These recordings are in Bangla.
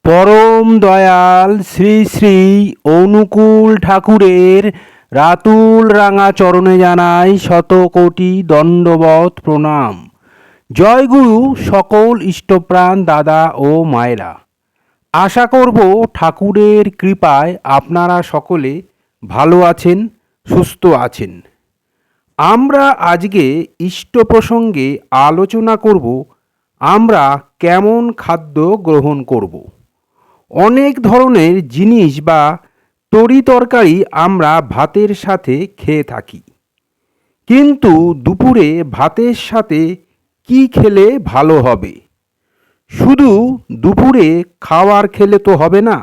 পরম দয়াল শ্রী শ্রী অনুকূল ঠাকুরের রাতুল রাঙা চরণে জানাই শতকোটি দণ্ডবত প্রণাম। জয় গুরু সকল ইষ্টপ্রাণ দাদা ও মায়েরা। আশা করব ঠাকুরের কৃপায় আপনারা সকলে ভালো আছেন, সুস্থ আছেন। আমরা আজকে ইষ্ট প্রসঙ্গে আলোচনা করব আমরা কেমন খাদ্য গ্রহণ করব। অনেক ধরনের জিনিস বা তরিতরকারি আমরা ভাতের সাথে খেয়ে থাকি, কিন্তু দুপুরে ভাতের সাথে কি খেলে ভালো হবে? শুধু দুপুরে খাবার খেলে তো হবে না,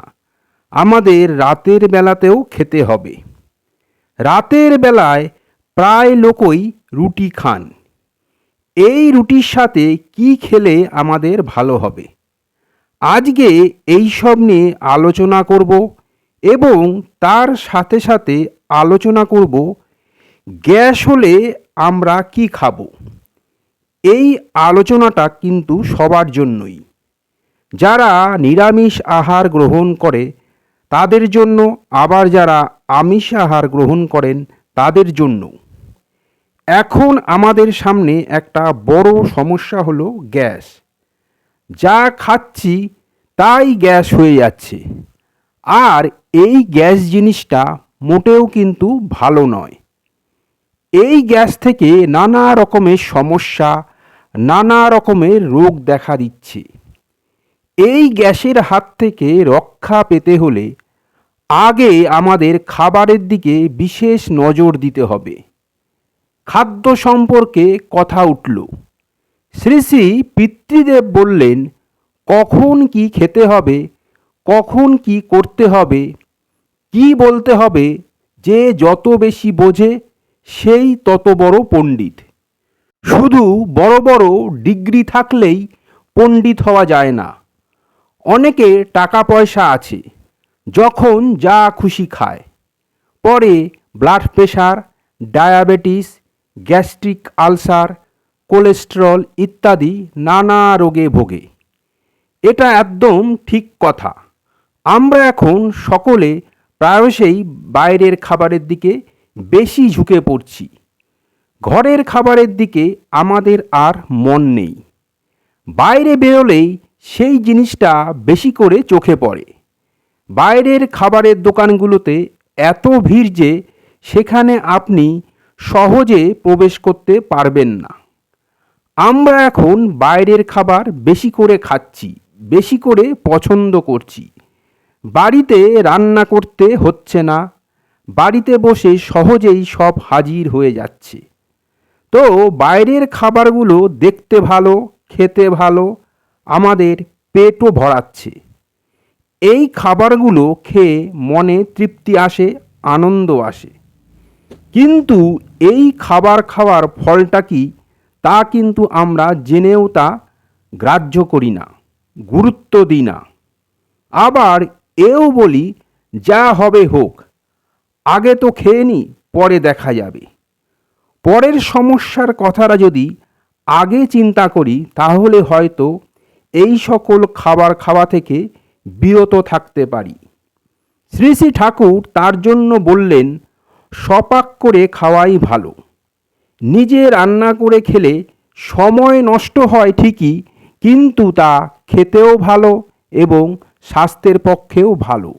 আমাদের রাতের বেলাতেও খেতে হবে। রাতের বেলায় প্রায় লোকই রুটি খান। এই রুটির সাথে কি খেলে আমাদের ভালো হবে? আজকে এই সব নিয়ে আলোচনা করব এবং তার সাথে সাথে আলোচনা করব গ্যাস হলে আমরা কি খাব। এই আলোচনাটা কিন্তু সবার জন্যই। যারা নিরামিষ আহার গ্রহণ করে তাদের জন্য, আবার যারা আমিষ আহার গ্রহণ করেন তাদের জন্য। এখন আমাদের সামনে একটা বড় সমস্যা হলো গ্যাস। যা খাচ্ছি তাই গ্যাস হয়ে যাচ্ছে। আর এই গ্যাস জিনিসটা মোটেও কিন্তু ভালো নয়। এই গ্যাস থেকে নানা রকমের সমস্যা, নানা রকমের রোগ দেখা দিচ্ছে। এই গ্যাসের হাত থেকে রক্ষা পেতে হলে আগে আমাদের খাবারের দিকে বিশেষ নজর দিতে হবে। খাদ্য সম্পর্কে কথা উঠল। শ্রী শ্রী পিতৃদেব বললেন কখন কি খেতে হবে, কখন কি করতে হবে, কি বলতে হবে। যে যত বেশি বোঝে সেই তত বড় পণ্ডিত। শুধু বড় বড় ডিগ্রি থাকলেই পণ্ডিত হওয়া যায় না। অনেকে টাকা পয়সা আছে, যখন যা খুশি খায়, পরে blood pressure, diabetes, gastric ulcer, cholesterol ইত্যাদি নানা রোগে ভোগে। এটা একদম ঠিক কথা। আমরা এখন সকলে প্রায়শই বাইরের খাবারের দিকে বেশি ঝুঁকে পড়ছি। ঘরের খাবারের দিকে আমাদের আর মন নেই। বাইরে বেরোলেই সেই জিনিসটা বেশি করে চোখে পড়ে। বাইরের খাবারের দোকানগুলোতে এত ভিড় যে সেখানে আপনি সহজে প্রবেশ করতে পারবেন না। আমরা এখন বাইরের খাবার বেশি করে খাচ্ছি, বেশি করে পছন্দ করছি। বাড়িতে রান্না করতে হচ্ছে না, বাড়িতে বসে সহজেই সব হাজির হয়ে যাচ্ছে। তো বাইরের খাবারগুলো দেখতে ভালো, খেতে ভালো, আমাদের পেটও ভরাচ্ছে। এই খাবারগুলো খেয়ে মনে তৃপ্তি আসে, আনন্দ আসে। কিন্তু এই খাবার খাওয়ার ফলটা কি, তা কিন্তু আমরা জেনেও তা গ্রাহ্য করি না, গুরুত্ব দিই না। আবার এও বলি যা হবে হোক, আগে তো খেয়ে নি, পরে দেখা যাবে। পরের সমস্যার কথাটা যদি আগে চিন্তা করি তাহলে হয়তো এই সকল খাবার খাওয়া থেকে বিরত থাকতে পারি। শ্রী শ্রী ঠাকুর তার জন্য বললেন সপাক করে খাওয়াই ভালো। নিজে রান্না করে খেলে সময় নষ্ট হয় ঠিকই, কিন্তু তা খেতেও ভালো এবং স্বাস্থ্যের পক্ষেও ভালো।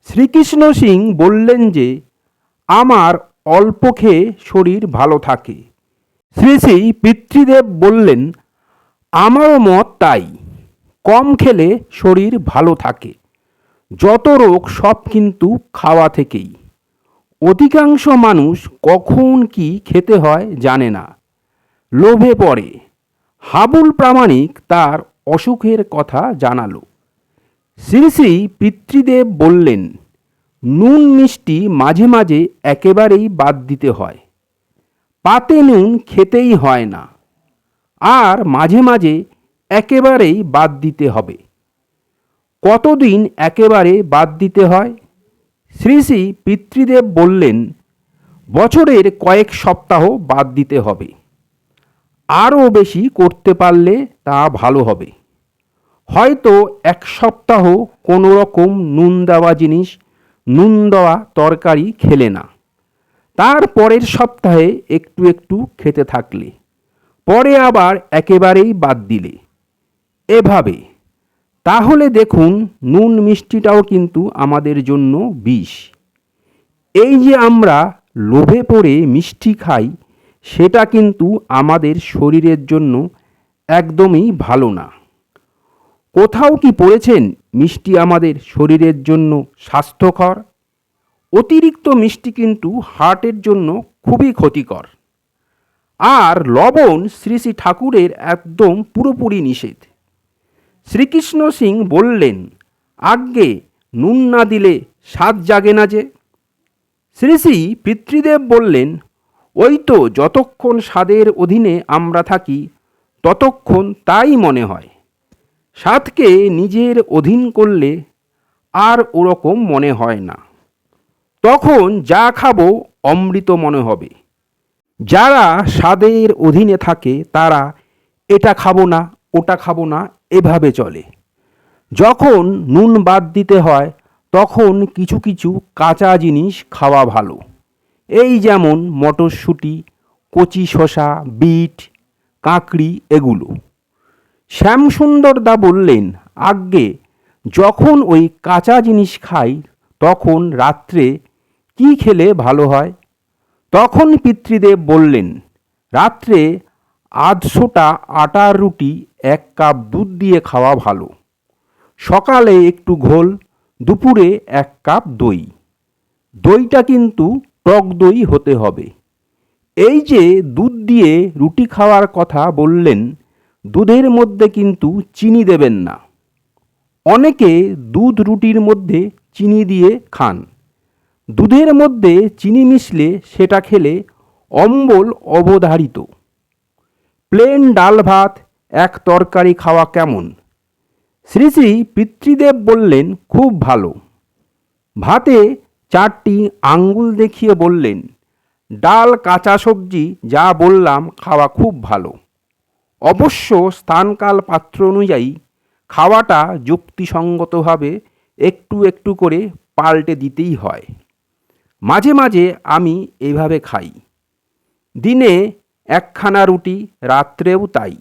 শ্রীকৃষ্ণ সিং বললেন যে আমার অল্প খেয়ে শরীর ভালো থাকে। শ্রী শ্রী পিতৃদেব বললেন আমারও মত তাই, কম খেলে শরীর ভালো থাকে। যত রোগ সব কিন্তু খাওয়া থেকেই। অধিকাংশ মানুষ কখন কি খেতে হয় জানে না, লোভে পড়ে। হাবুল প্রামাণিক তার অসুখের কথা জানালো। শ্রী শ্রী পিতৃদেব বললেন নুন মিষ্টি মাঝে মাঝে একেবারেই বাদ দিতে হয়। পাতে নুন খেতেই হয় না, আর মাঝে মাঝে একেবারেই বাদ দিতে হবে। কতদিন একেবারে বাদ দিতে হয়? শ্রী শ্রী পিতৃদেব বললেন বছরের কয়েক সপ্তাহ বাদ দিতে হবে। আরও বেশি করতে পারলে তা ভালো হবে। হয়তো এক সপ্তাহ কোনো রকম নুন দেওয়া জিনিস, নুন দেওয়া তরকারি খেলে না, তার পরের সপ্তাহে একটু একটু খেতে থাকলে, পরে আবার একেবারেই বাদ দিলে, এভাবে, তাহলে দেখুন নুন মিষ্টিটাও কিন্তু আমাদের জন্য বিষ। এই যে আমরা লোভে পড়ে মিষ্টি খাই, সেটা কিন্তু আমাদের শরীরের জন্য একদমই ভালো না। কোথাও কি পড়েছেন মিষ্টি আমাদের শরীরের জন্য স্বাস্থ্যকর? অতিরিক্ত মিষ্টি কিন্তু হার্টের জন্য খুবই ক্ষতিকর। আর লবণ শ্রী শ্রী ঠাকুরের একদম পুরোপুরি নিষেধ। শ্রীকৃষ্ণ সিং বললেন, আজ্ঞে নুন না দিলে স্বাদ জাগে না যে। শ্রী শ্রী পিতৃদেব বললেন, ওই তো যতক্ষণ স্বাদের অধীনে আমরা থাকি ততক্ষণ তাই মনে হয়, স্বাদকে নিজের অধীন করলে আর ওরকম মনে হয় না, তখন যা খাবো অমৃত মনে হবে। যারা স্বাদের অধীনে থাকে তারা এটা খাবো না, ওটা খাবো না, এভাবে চলে। যখন নুন বাদ দিতে হয় তখন কিছু কিছু কাঁচা জিনিস খাওয়া ভালো। এই যেমন মটরশুঁটি, কচি শসা, বিট, কাঁকড়ি, এগুলো। শ্যামসুন্দর দা বললেন, আজ্ঞে যখন ওই কাঁচা জিনিস খাই তখন রাত্রে কি খেলে ভালো হয়? তখন পিতৃদেব বললেন, রাত্রে আধশোটা আটার রুটি 1 কাপ দুধ দিয়ে খাওয়া ভালো, সকালে একটু ঘোল, দুপুরে 1 কাপ দই। দইটা কিন্তু টক দই হতে হবে। এই যে দুধ দিয়ে রুটি খাওয়ার কথা বললেন, দুধের মধ্যে কিন্তু চিনি দেবেন না। অনেকে দুধ রুটির মধ্যে চিনি দিয়ে খান। দুধের মধ্যে চিনি মিশলে সেটা খেলে অম্বল অবধারিত। প্লেন ডাল ভাত, এক তরকারি খাওয়া কেমন? শ্রী শ্রী পিতৃদেব বললেন, খুব ভালো। ভাতে 4টি আঙ্গুল দেখিয়ে বললেন, ডাল, কাঁচা সবজি যা বললাম খাওয়া খুব ভালো। অবশ্য স্থানকাল পাত্র অনুযায়ী খাওয়াটা যুক্তিসঙ্গতভাবে একটু একটু করে পাল্টে দিতেই হয়। মাঝে মাঝে আমি এভাবে খাই, দিনে 1খানা রুটি, রাত্রেও তাই।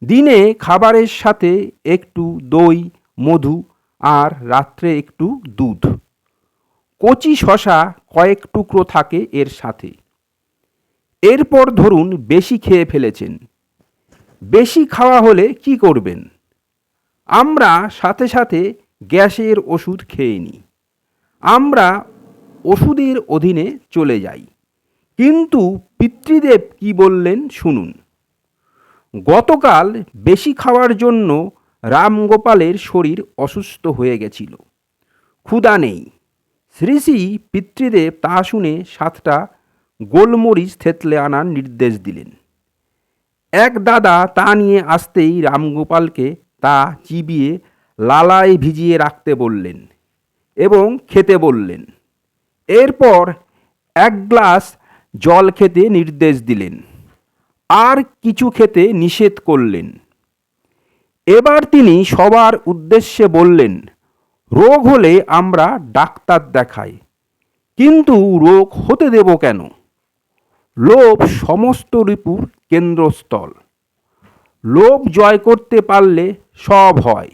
দিনে খাবারের সাথে একটু দই, মধু, আর রাত্রে একটু দুধ। কচি শসা কয়েক টুকরো থাকে এর সাথে। এরপর ধরুন বেশি খেয়ে ফেলেছেন, বেশি খাওয়া হলে কি করবেন? আমরা সাথে সাথে গ্যাসের ওষুধ খেয়ে নিই, আমরা ওষুধের অধীনে চলে যাই। কিন্তু পিতৃদেব কি বললেন শুনুন। গতকাল বেশি খাওয়ার জন্য রামগোপালের শরীর অসুস্থ হয়ে গেছিল, ক্ষুধা নেই। শ্রী শ্রী পিতৃদেব তা শুনে 7টা গোলমরিচ থেতলে আনার নির্দেশ দিলেন। এক দাদা তা নিয়ে আসতেই রামগোপালকে তা চিবিয়ে লালায় ভিজিয়ে রাখতে বললেন এবং খেতে বললেন। এরপর 1 গ্লাস জল খেতে নির্দেশ দিলেন, আর কিছু খেতে নিষেধ করলেন। এবার তিনি সবার উদ্দেশ্যে বললেন, রোগ হলে আমরা ডাক্তার দেখাই, কিন্তু রোগ হতে দেব কেন? লোভ সমস্ত রিপুর কেন্দ্রস্থল। লোভ জয় করতে পারলে সব হয়।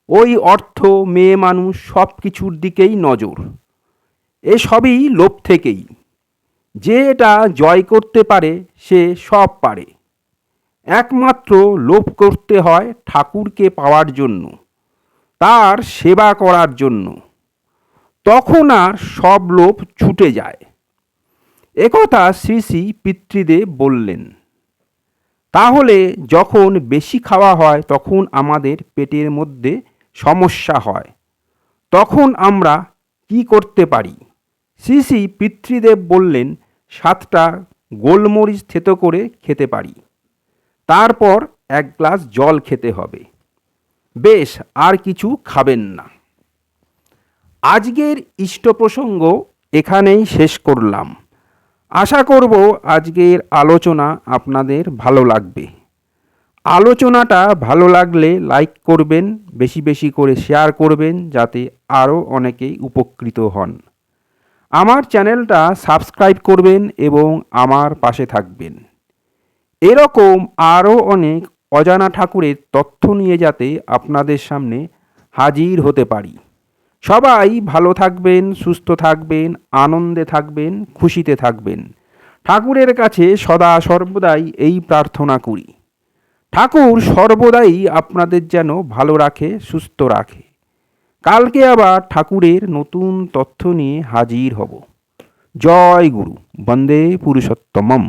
ওই অর্থ, মেয়ে মানুষ, সব কিছুর দিকেই নজর। এসবই লোভ থেকেই। যে এটা জয় করতে পারে সে সব পারে। একমাত্র লোভ করতে হয় ঠাকুরকে পাওয়ার জন্য, তার সেবা করার জন্য, তখন আর সব লোভ ছুটে যায়। একথা শ্রী শ্রী পিতৃদেব বললেন। তাহলে যখন বেশি খাওয়া হয় তখন আমাদের পেটের মধ্যে সমস্যা হয়, তখন আমরা কি করতে পারি? শ্রী শ্রী পিতৃদেব বললেন, 7টা গোলমরিচ থেতো করে খেতে পারি, তারপর 1 গ্লাস জল খেতে হবে, বেশ, আর কিছু খাবেন না। আজকের ইষ্ট প্রসঙ্গ এখানেই শেষ করলাম। আশা করব আজকের আলোচনা আপনাদের ভালো লাগবে। আলোচনাটা ভালো লাগলে লাইক করবেন, বেশি বেশি করে শেয়ার করবেন যাতে আরও অনেকেই উপকৃত হন। আমার চ্যানেলটা সাবস্ক্রাইব করবেন এবং আমার পাশে থাকবেন। এরকম আরও অনেক অজানা ঠাকুরের তথ্য নিয়ে যাতে আপনাদের সামনে হাজির হতে পারি। সবাই ভালো থাকবেন, সুস্থ থাকবেন, আনন্দে থাকবেন, খুশিতে থাকবেন। ঠাকুরের কাছে সদা সর্বদাই এই প্রার্থনা করি, ঠাকুর সর্বদাই আপনাদের যেন ভালো রাখে, সুস্থ রাখে। কালকে আবার ঠাকুরের নতুন তথ্য নিয়ে হাজির হব। জয় গুরু, বন্দে পুরুষোত্তমম।